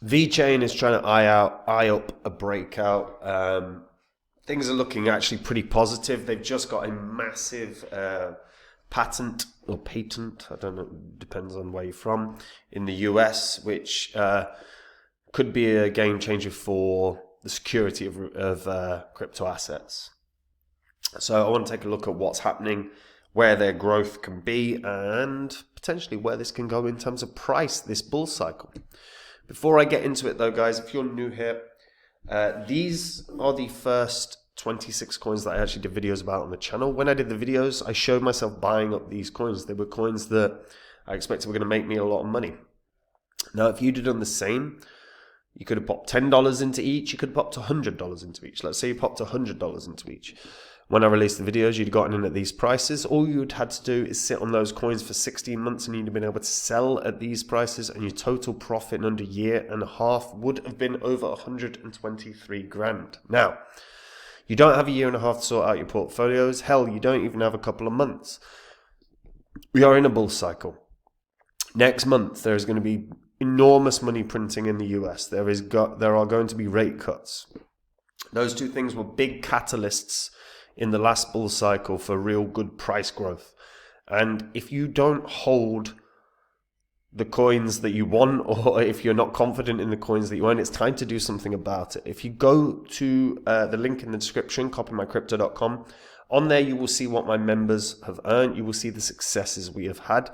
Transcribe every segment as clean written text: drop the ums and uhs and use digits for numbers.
VeChain is trying to eye up a breakout. Things are looking actually pretty positive. They've just got a massive patent or patent, I don't know, depends on where you're from, in the US, which could be a game changer for the security of crypto assets. So I want to take a look at what's happening, where their growth can be, and potentially where this can go in terms of price this bull cycle. Before I get into it though, guys, if you're new here, these are the first 26 coins that I actually did videos about on the channel. When I did the videos, I showed myself buying up these coins. They were coins that I expected were going to make me a lot of money. Now, if you'd have done the same, you could have popped $10 into each. You could have popped $100 into each. Let's say you popped $100 into each. When I released the videos, you'd gotten in at these prices. All you'd had to do is sit on those coins for 16 months and you'd have been able to sell at these prices, and your total profit in under a year and a half would have been over 123 grand. Now, you don't have a year and a half to sort out your portfolios. Hell, you don't even have a couple of months. We are in a bull cycle. Next month, there's going to be enormous money printing in the US. There are going to be rate cuts. Those two things were big catalysts in the last bull cycle for real good price growth. And if you don't hold the coins that you want, or if you're not confident in the coins that you own, it's time to do something about it. If you go to the link in the description, copymycrypto.com, on there you will see what my members have earned. You will see the successes we have had.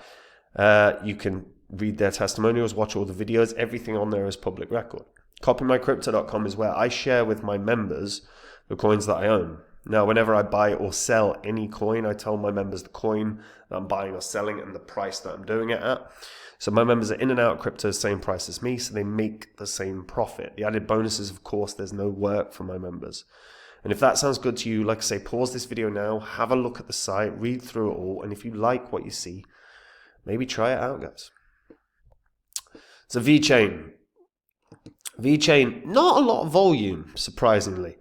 You can read their testimonials, watch all the videos. Everything on there is public record. Copymycrypto.com is where I share with my members the coins that I own. Now, whenever I buy or sell any coin, I tell my members the coin that I'm buying or selling and the price that I'm doing it at. So my members are in and out of crypto, same price as me, so they make the same profit. The added bonus is, of course, there's no work for my members. And if that sounds good to you, like I say, pause this video now, have a look at the site, read through it all, and if you like what you see, maybe try it out, guys. So VeChain. VeChain, not a lot of volume, surprisingly.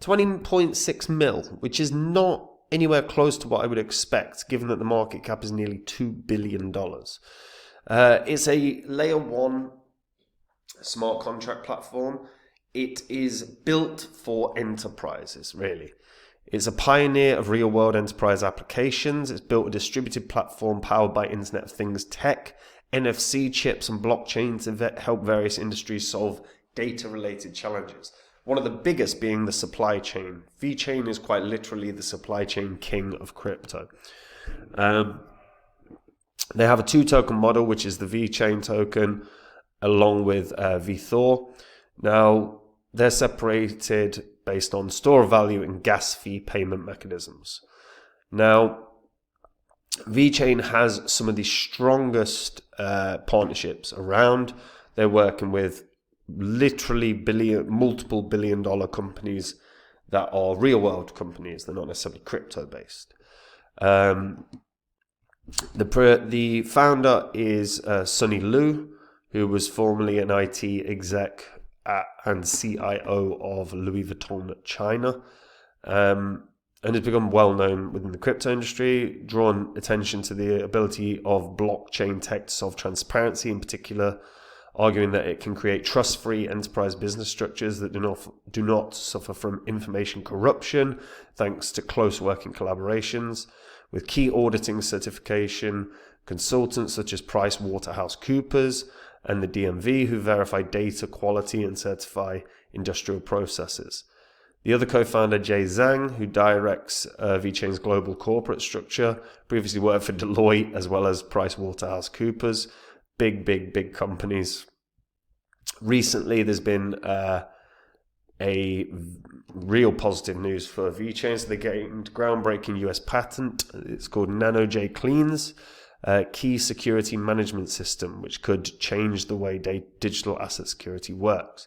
20.6 mil, which is not anywhere close to what I would expect, given that the market cap is nearly $2 billion. It's a layer 1 smart contract platform. It is built for enterprises, really. It's a pioneer of real-world enterprise applications. It's built a distributed platform powered by Internet of Things tech, NFC chips, and blockchain to help various industries solve data-related challenges. One of the biggest being the supply chain. VeChain is quite literally the supply chain king of crypto. They have a 2-token model, which is the VeChain token, along with VeThor. Now, they're separated based on store value and gas fee payment mechanisms. Now, VeChain has some of the strongest partnerships around. They're working with literally multiple billion-dollar companies that are real-world companies. They're not necessarily crypto-based. The founder is Sunny Lu, who was formerly an IT exec and CIO of Louis Vuitton China, and has become well known within the crypto industry, drawn attention to the ability of blockchain tech to solve transparency, in particular, arguing that it can create trust-free enterprise business structures that do not suffer from information corruption, thanks to close working collaborations with key auditing certification consultants such as PricewaterhouseCoopers and the DMV, who verify data quality and certify industrial processes. The other co-founder, Jay Zhang, who directs VeChain's global corporate structure, previously worked for Deloitte as well as PricewaterhouseCoopers, big companies. Recently, there's been a real positive news for VeChain. So they gained groundbreaking US patent. It's called NanoJ Cleans, key security management system, which could change the way digital asset security works.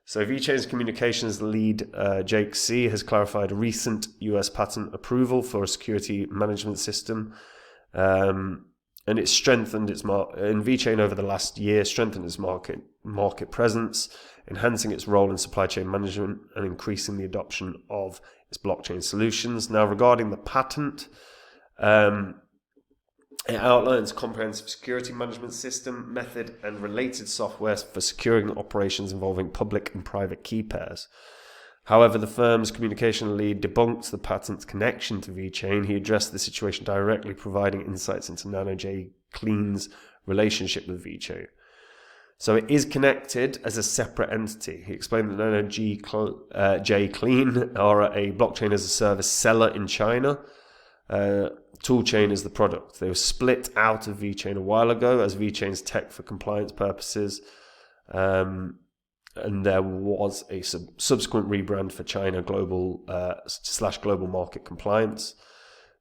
So VeChain's communications lead, Jake C, has clarified a recent US patent approval for a security management system. And it's strengthened its in VeChain over the last year, strengthened its market presence, enhancing its role in supply chain management and increasing the adoption of its blockchain solutions. Now, regarding the patent, It outlines a comprehensive security management system, method, and related software for securing operations involving public and private key pairs. However, the firm's communication lead debunked the patent's connection to VeChain. He addressed the situation directly, providing insights into NanoJ Clean's relationship with VeChain. So it is connected as a separate entity. He explained that NanoJ Clean are a blockchain as a service seller in China. Toolchain is the product. They were split out of VeChain a while ago as VeChain's tech for compliance purposes. And there was a subsequent rebrand for China global /global market compliance.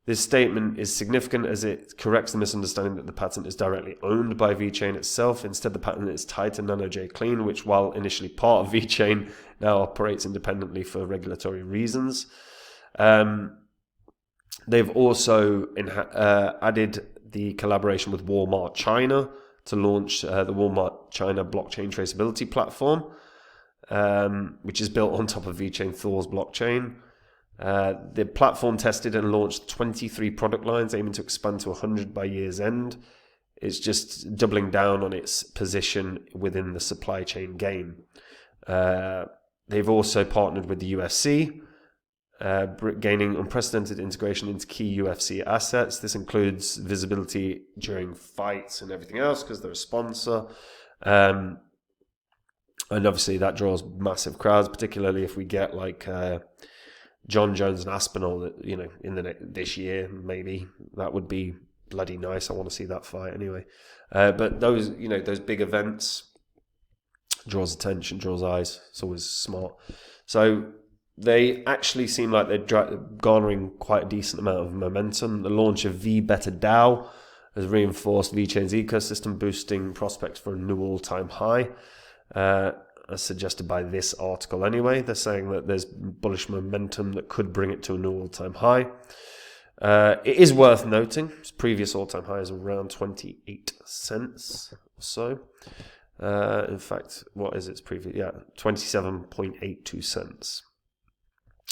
This statement is significant as it corrects the misunderstanding that the patent is directly owned by VeChain itself. Instead, the patent is tied to NanoJ Clean, which, while initially part of VeChain, now operates independently for regulatory reasons. They've also added the collaboration with Walmart China to launch the Walmart China blockchain traceability platform, which is built on top of VeChain Thor's blockchain. The platform tested and launched 23 product lines, aiming to expand to 100 by year's end. It's just doubling down on its position within the supply chain game. They've also partnered with the UFC, gaining unprecedented integration into key UFC assets. This includes visibility during fights and everything else because they're a sponsor. And obviously that draws massive crowds, particularly if we get like John Jones and Aspinall, in this year, maybe. That would be bloody nice. I want to see that fight anyway. But those big events draws attention, draws eyes. It's always smart. So they actually seem like they're garnering quite a decent amount of momentum. The launch of VBeta DAO has reinforced VeChain's ecosystem, boosting prospects for a new all-time high, as suggested by this article anyway. They're saying that there's bullish momentum that could bring it to a new all-time high. It is worth noting, its previous all-time high is around 28 cents or so. In fact, what is its previous? Yeah, 27.82 cents.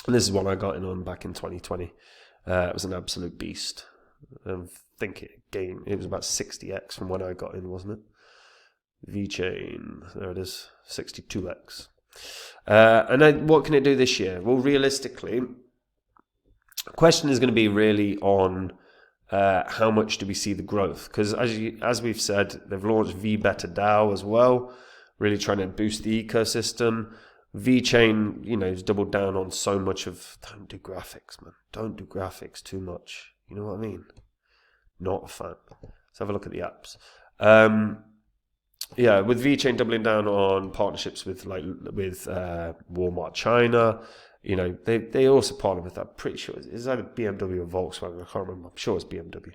And this is one I got in on back in 2020. It was an absolute beast. I think it was about 60x from when I got in, wasn't it? VeChain, there it is, 62x. And then what can it do this year? Well, realistically, the question is going to be really on how much do we see the growth? Because as we've said, they've launched VBeta DAO as well, really trying to boost the ecosystem. VeChain, has doubled down on so much of, don't do graphics, man. Don't do graphics too much. You know what I mean? Not a fan. Let's have a look at the apps. With VeChain doubling down on partnerships with Walmart China, they also partner with that. I'm pretty sure it's either BMW or Volkswagen. I can't remember. I'm sure it's BMW.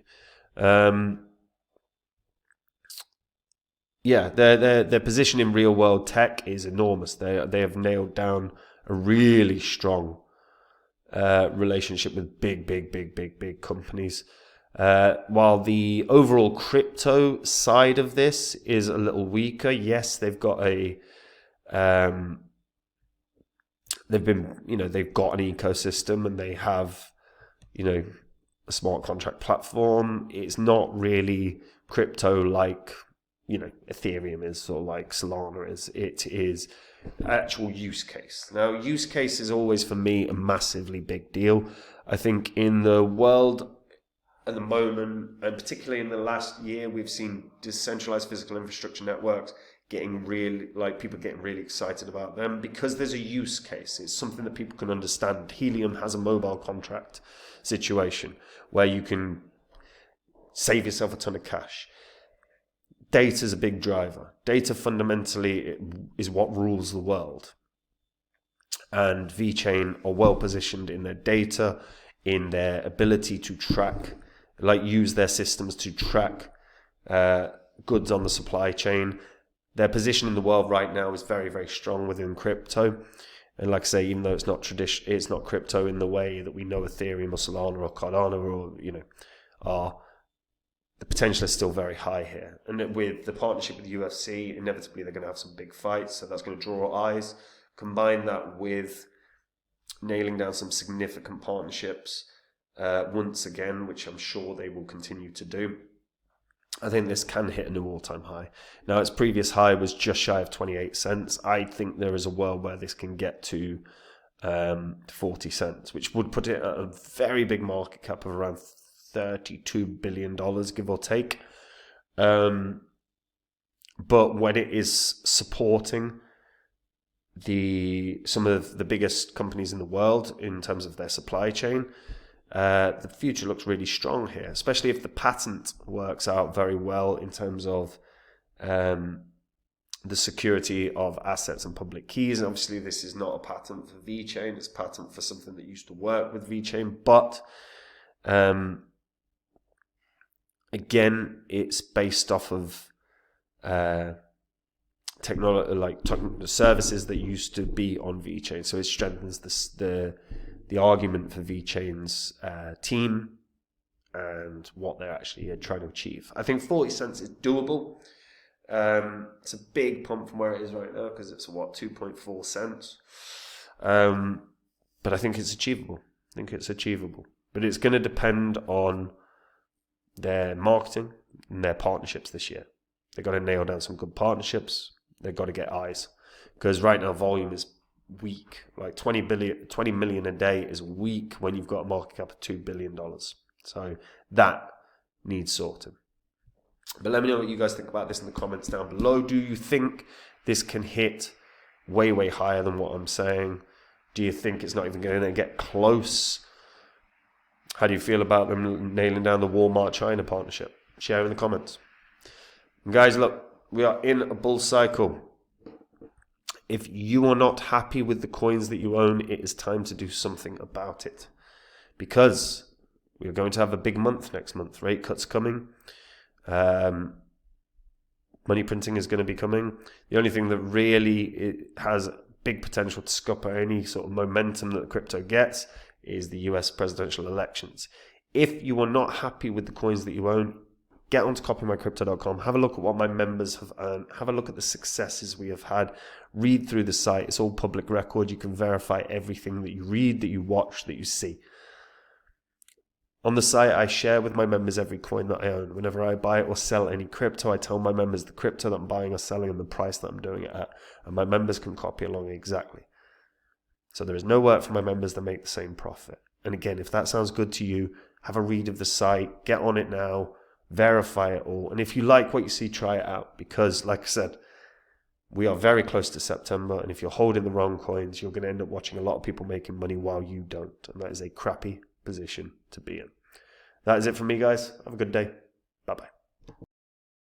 Their position in real world tech is enormous. They have nailed down a really strong relationship with big companies. While the overall crypto side of this is a little weaker, yes, they've got they've got an ecosystem and they have, a smart contract platform. It's not really crypto like, Ethereum is, or like Solana is. It is actual use case. Now, use case is always, for me, a massively big deal. I think in the world at the moment, and particularly in the last year, we've seen decentralized physical infrastructure networks people getting really excited about them because there's a use case. It's something that people can understand. Helium has a mobile contract situation where you can save yourself a ton of cash. Data is a big driver. Data fundamentally is what rules the world. And VeChain are well positioned in their data, in their ability to track, use their systems to track goods on the supply chain. Their position in the world right now is very, very strong within crypto. And like I say, even though it's not crypto in the way that we know Ethereum or Solana or Cardano are, the potential is still very high here. And with the partnership with the UFC, inevitably they're going to have some big fights, so that's going to draw eyes. Combine that with nailing down some significant partnerships once again, which I'm sure they will continue to do. I think this can hit a new all-time high. Now, its previous high was just shy of 28 cents. I think there is a world where this can get to 40 cents, which would put it at a very big market cap of around $32 billion, give or take. But when it is supporting some of the biggest companies in the world in terms of their supply chain, the future looks really strong here, especially if the patent works out very well in terms of the security of assets and public keys. And obviously, this is not a patent for VeChain; it's a patent for something that used to work with VeChain. But again, it's based off of technology, like services that used to be on VeChain. So it strengthens the argument for VeChain's team and what they're actually trying to achieve. I think 40 cents is doable. It's a big pump from where it is right now because it's 2.4 cents. But I think it's achievable. But it's going to depend on their marketing and their partnerships this year. They've got to nail down some good partnerships. They've got to get eyes, because right now volume is weak. Like 20 million a day is weak when you've got a market cap of $2 billion. So that needs sorting. But let me know what you guys think about this in the comments down below. Do you think this can hit way, way higher than what I'm saying? Do you think it's not even going to get close? How do you feel about them nailing down the Walmart-China partnership? Share in the comments. And guys, look, we are in a bull cycle. If you are not happy with the coins that you own, it is time to do something about it. Because we are going to have a big month next month. Rate cuts coming. Money printing is going to be coming. The only thing that really has big potential to scupper any sort of momentum that crypto gets is the US presidential elections. If you are not happy with the coins that you own, get onto copymycrypto.com, have a look at what my members have earned, have a look at the successes we have had, read through the site. It's all public record. You can verify everything that you read, that you watch, that you see. On the site, I share with my members every coin that I own. Whenever I buy or sell any crypto, I tell my members the crypto that I'm buying or selling and the price that I'm doing it at. And my members can copy along exactly. So there is no work for my members to make the same profit. And again, if that sounds good to you, have a read of the site, get on it now, verify it all. And if you like what you see, try it out. Because like I said, we are very close to September. And if you're holding the wrong coins, you're going to end up watching a lot of people making money while you don't. And that is a crappy position to be in. That is it from me, guys. Have a good day. Bye-bye.